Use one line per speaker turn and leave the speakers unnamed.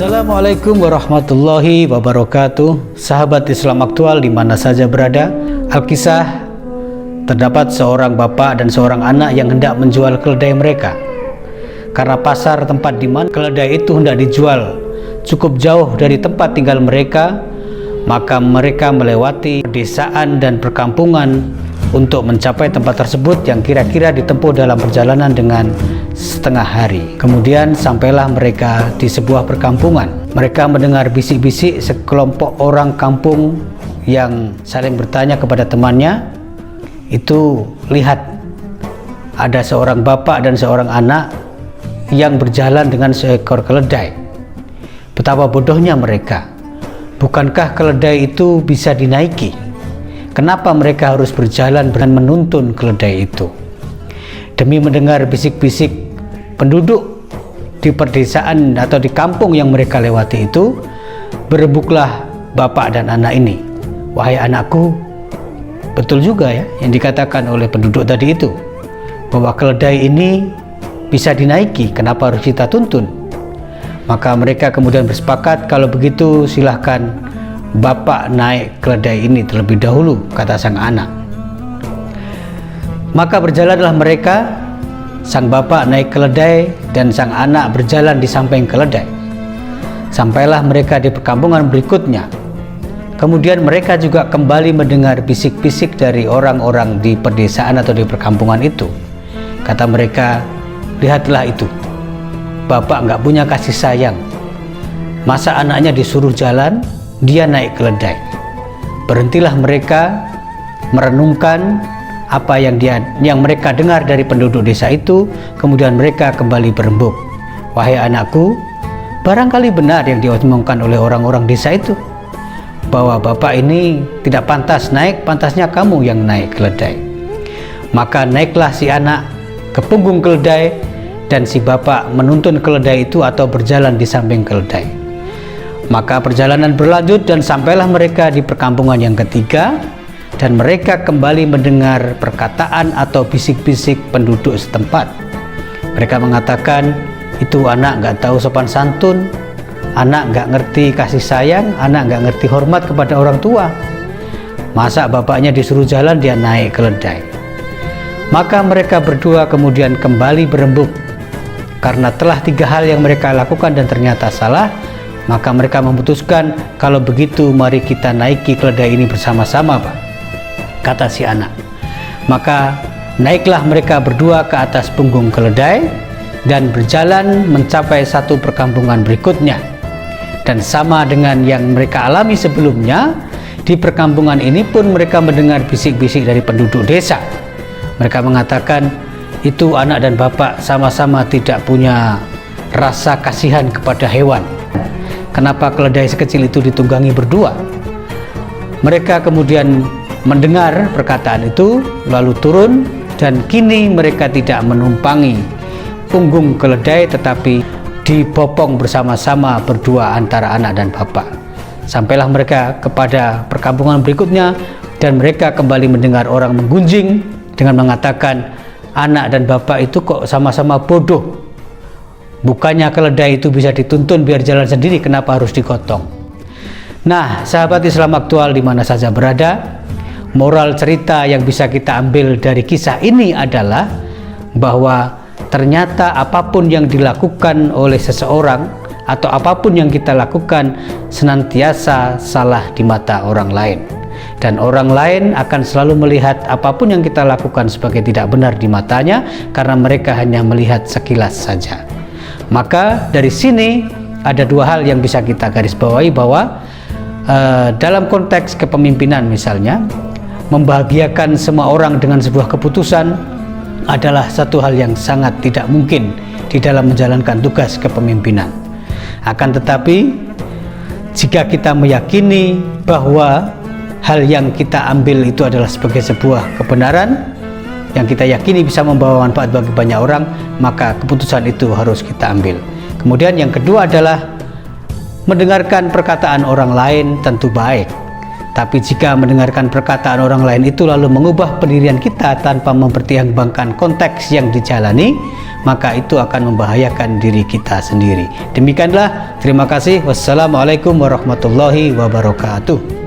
Assalamualaikum warahmatullahi wabarakatuh. Sahabat Islam aktual di mana saja berada, Alkisah terdapat seorang bapak dan seorang anak yang hendak menjual keledai mereka. Karena pasar tempat di mana keledai itu hendak dijual cukup jauh dari tempat tinggal mereka, maka mereka melewati pedesaan dan perkampungan untuk mencapai tempat tersebut yang kira-kira ditempuh dalam perjalanan dengan setengah hari. Kemudian sampailah mereka di sebuah perkampungan. Mereka mendengar bisik-bisik sekelompok orang kampung yang saling bertanya kepada temannya, itu lihat ada seorang bapak dan seorang anak yang berjalan dengan seekor keledai. Betapa bodohnya mereka. Bukankah keledai itu bisa dinaiki? Kenapa mereka harus berjalan dan menuntun keledai itu? Demi mendengar bisik-bisik penduduk di perdesaan atau di kampung yang mereka lewati itu, berebutlah bapak dan anak ini. Wahai anakku, betul juga ya yang dikatakan oleh penduduk tadi itu, bahwa keledai ini bisa dinaiki, kenapa harus kita tuntun? Maka mereka kemudian bersepakat, kalau begitu silahkan bapak naik keledai ini terlebih dahulu, kata sang anak. Maka berjalanlah mereka, sang bapak naik keledai dan sang anak berjalan di samping keledai. Sampailah mereka di perkampungan berikutnya. Kemudian mereka juga kembali mendengar bisik-bisik dari orang-orang di perdesaan atau di perkampungan itu. Kata mereka, lihatlah itu, bapak nggak punya kasih sayang. Masa anaknya disuruh jalan, dia naik keledai. Berhentilah mereka merenungkan apa yang mereka dengar dari penduduk desa itu. Kemudian mereka kembali berembuk, wahai anakku, barangkali benar yang diomongkan oleh orang-orang desa itu, bahwa bapak ini tidak pantas naik, pantasnya kamu yang naik keledai. Maka naiklah si anak ke punggung keledai dan si bapak menuntun keledai itu atau berjalan di samping keledai. Maka perjalanan berlanjut dan sampailah mereka di perkampungan yang ketiga, dan mereka kembali mendengar perkataan atau bisik-bisik penduduk setempat. Mereka mengatakan, itu anak nggak tahu sopan santun, anak nggak ngerti kasih sayang, anak nggak ngerti hormat kepada orang tua. Masa bapaknya disuruh jalan dia naik keledai? Maka mereka berdua kemudian kembali berembuk. Karena telah 3 hal yang mereka lakukan dan ternyata salah, maka mereka memutuskan, kalau begitu mari kita naiki keledai ini bersama-sama, Pak, kata si anak. Maka naiklah mereka berdua ke atas punggung keledai dan berjalan mencapai satu perkampungan berikutnya. Dan sama dengan yang mereka alami sebelumnya, di perkampungan ini pun mereka mendengar bisik-bisik dari penduduk desa. Mereka mengatakan, itu anak dan bapak sama-sama tidak punya rasa kasihan kepada hewan. Kenapa keledai sekecil itu ditunggangi berdua? Mereka kemudian mendengar perkataan itu, lalu turun, dan kini mereka tidak menumpangi punggung keledai, tetapi dibopong bersama-sama berdua antara anak dan bapak. Sampailah mereka kepada perkampungan berikutnya, dan mereka kembali mendengar orang menggunjing dengan mengatakan, anak dan bapak itu kok sama-sama bodoh. Bukannya keledai itu bisa dituntun biar jalan sendiri, kenapa harus digotong? Nah, sahabat Islam aktual di mana saja berada, moral cerita yang bisa kita ambil dari kisah ini adalah bahwa ternyata apapun yang dilakukan oleh seseorang atau apapun yang kita lakukan senantiasa salah di mata orang lain. Dan orang lain akan selalu melihat apapun yang kita lakukan sebagai tidak benar di matanya, karena mereka hanya melihat sekilas saja. Maka dari sini ada 2 hal yang bisa kita garis bawahi, bahwa dalam konteks kepemimpinan misalnya, membahagiakan semua orang dengan sebuah keputusan adalah satu hal yang sangat tidak mungkin di dalam menjalankan tugas kepemimpinan. Akan tetapi jika kita meyakini bahwa hal yang kita ambil itu adalah sebagai sebuah kebenaran yang kita yakini bisa membawa manfaat bagi banyak orang, maka keputusan itu harus kita ambil. Kemudian yang kedua adalah mendengarkan perkataan orang lain tentu baik, Tapi jika mendengarkan perkataan orang lain itu lalu mengubah pendirian kita tanpa mempertimbangkan konteks yang dijalani, maka itu akan membahayakan diri kita sendiri. Demikianlah, terima kasih. Wassalamualaikum warahmatullahi wabarakatuh.